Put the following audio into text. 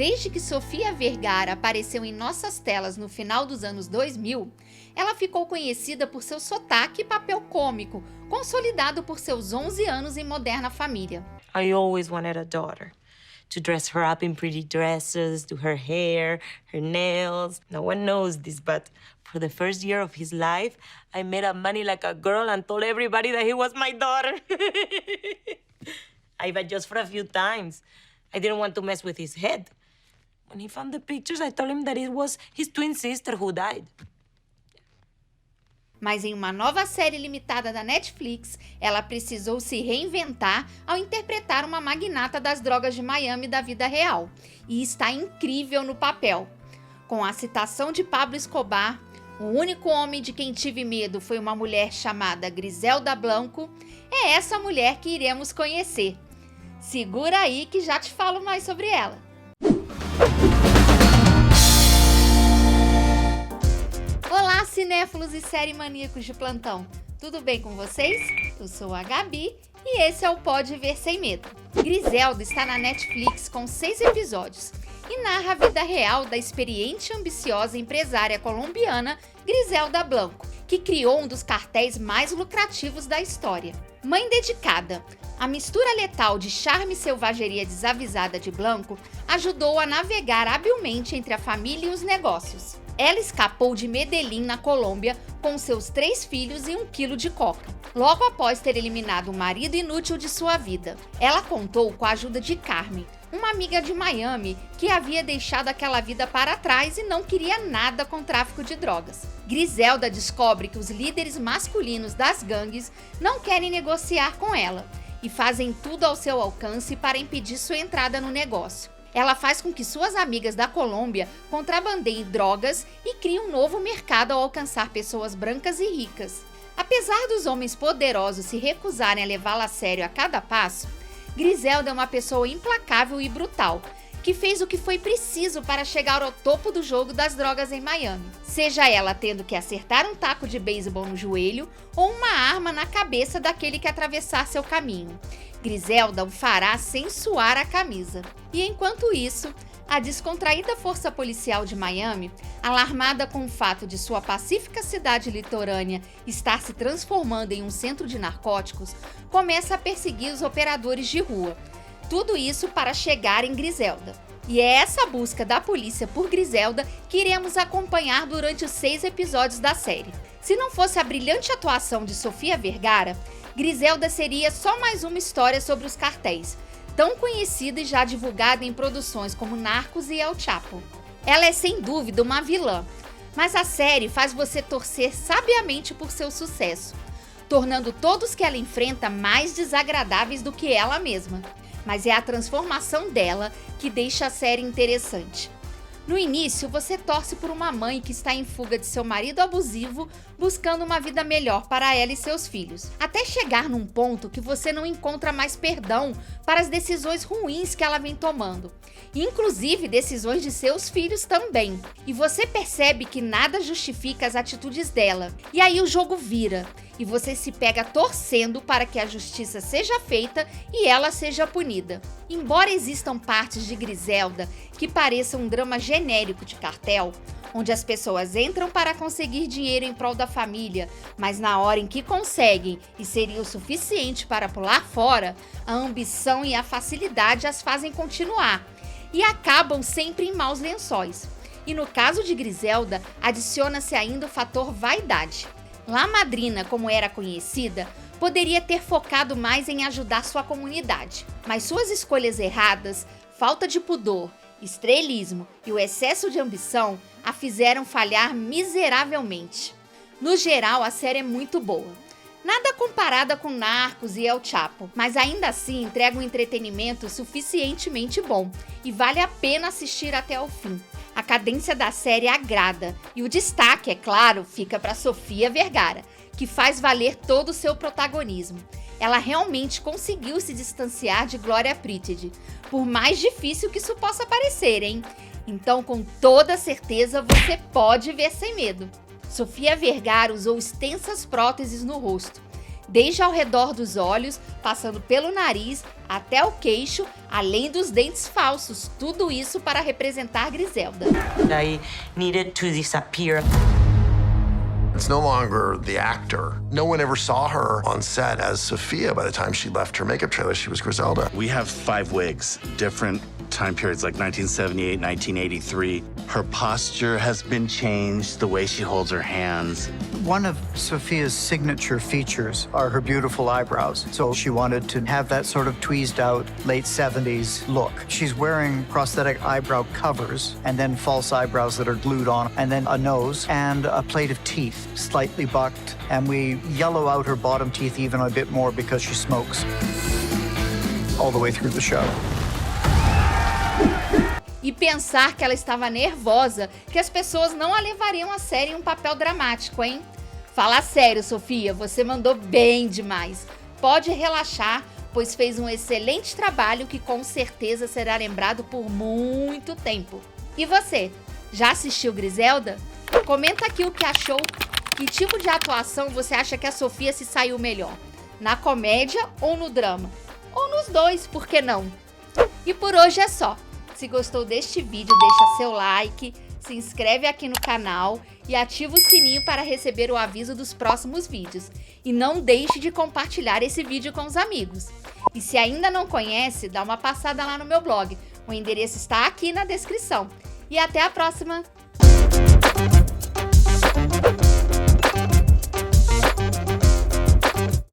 Desde que Sofia Vergara apareceu em nossas telas no final dos anos 2000, ela ficou conhecida por seu sotaque e papel cômico, consolidado por seus 11 anos em Moderna Família. I always wanted a daughter. To dress her up in pretty dresses, do her hair, her nails. No one knows this, but for the first year of his life, I made up money like a girl and told everybody that he was my daughter. But just for a few times. I didn't want to mess with his head. When he found the pictures, I told him that it was his twin sister who died. Mas em uma nova série limitada da Netflix, ela precisou se reinventar ao interpretar uma magnata das drogas de Miami da vida real. E está incrível no papel. Com a citação de Pablo Escobar, o único homem de quem tive medo foi uma mulher chamada Griselda Blanco, é essa mulher que iremos conhecer. Segura aí que já te falo mais sobre ela. Olá, cinéfilos e série maníacos de plantão. Tudo bem com vocês? Eu sou a Gabi e esse é o Pode Ver Sem Medo. Griselda está na Netflix com 6 episódios e narra a vida real da experiente e ambiciosa empresária colombiana Griselda Blanco, que criou um dos cartéis mais lucrativos da história. Mãe dedicada, a mistura letal de charme e selvageria desavisada de Blanco ajudou a navegar habilmente entre a família e os negócios. Ela escapou de Medellín, na Colômbia, com seus 3 filhos e 1 quilo de coca, logo após ter eliminado o marido inútil de sua vida. Ela contou com a ajuda de Carmen, uma amiga de Miami que havia deixado aquela vida para trás e não queria nada com tráfico de drogas. Griselda descobre que os líderes masculinos das gangues não querem negociar com ela e fazem tudo ao seu alcance para impedir sua entrada no negócio. Ela faz com que suas amigas da Colômbia contrabandeiem drogas e criem um novo mercado ao alcançar pessoas brancas e ricas. Apesar dos homens poderosos se recusarem a levá-la a sério a cada passo, Griselda é uma pessoa implacável e brutal, que fez o que foi preciso para chegar ao topo do jogo das drogas em Miami. Seja ela tendo que acertar um taco de beisebol no joelho ou uma arma na cabeça daquele que atravessar seu caminho. Griselda o fará sem suar a camisa. E enquanto isso, a descontraída força policial de Miami, alarmada com o fato de sua pacífica cidade litorânea estar se transformando em um centro de narcóticos, começa a perseguir os operadores de rua. Tudo isso para chegar em Griselda. E é essa busca da polícia por Griselda que iremos acompanhar durante os 6 episódios da série. Se não fosse a brilhante atuação de Sofia Vergara, Griselda seria só mais uma história sobre os cartéis, tão conhecida e já divulgada em produções como Narcos e El Chapo. Ela é sem dúvida uma vilã, mas a série faz você torcer sabiamente por seu sucesso, tornando todos que ela enfrenta mais desagradáveis do que ela mesma. Mas é a transformação dela que deixa a série interessante. No início, você torce por uma mãe que está em fuga de seu marido abusivo, buscando uma vida melhor para ela e seus filhos. Até chegar num ponto que você não encontra mais perdão para as decisões ruins que ela vem tomando. Inclusive decisões de seus filhos também. E você percebe que nada justifica as atitudes dela. E aí o jogo vira. E você se pega torcendo para que a justiça seja feita e ela seja punida. Embora existam partes de Griselda que pareçam um drama genérico de cartel, onde as pessoas entram para conseguir dinheiro em prol da família, mas na hora em que conseguem e seria o suficiente para pular fora, a ambição e a facilidade as fazem continuar e acabam sempre em maus lençóis. E no caso de Griselda, adiciona-se ainda o fator vaidade. La Madrina, como era conhecida, poderia ter focado mais em ajudar sua comunidade, mas suas escolhas erradas, falta de pudor, estrelismo e o excesso de ambição a fizeram falhar miseravelmente. No geral, a série é muito boa. Nada comparada com Narcos e El Chapo, mas ainda assim entrega um entretenimento suficientemente bom e vale a pena assistir até o fim. A cadência da série agrada e o destaque, é claro, fica para Sofia Vergara, que faz valer todo o seu protagonismo. Ela realmente conseguiu se distanciar de Glória Pritchard, por mais difícil que isso possa parecer, hein? Então, com toda certeza, você pode ver sem medo. Sofia Vergara usou extensas próteses no rosto. desde ao redor dos olhos, passando pelo nariz até o queixo, além dos dentes falsos, tudo isso para representar Griselda. I needed to disappear. It's no longer the actor. No one ever saw her on set as Sophia. By the time she left her makeup trailer, she was Griselda. We have 5 wigs, different time periods like 1978, 1983. Her posture has been changed, the way she holds her hands. One of Sophia's signature features are her beautiful eyebrows. So she wanted to have that sort of tweezed out late 70s look. She's wearing prosthetic eyebrow covers and then false eyebrows that are glued on, and then a nose and a plate of teeth, slightly bucked. And we yellow out her bottom teeth even a bit more because she smokes all the way through the show. E pensar que ela estava nervosa, que as pessoas não a levariam a sério em um papel dramático, hein? Fala sério, Sofia, você mandou bem demais. Pode relaxar, pois fez um excelente trabalho que com certeza será lembrado por muito tempo. E você, já assistiu Griselda? Comenta aqui o que achou, que tipo de atuação você acha que a Sofia se saiu melhor, na comédia ou no drama? Ou nos dois, por que não? E por hoje é só. Se gostou deste vídeo, deixa seu like, se inscreve aqui no canal e ativa o sininho para receber o aviso dos próximos vídeos. E não deixe de compartilhar esse vídeo com os amigos. E se ainda não conhece, dá uma passada lá no meu blog. O endereço está aqui na descrição. E até a próxima!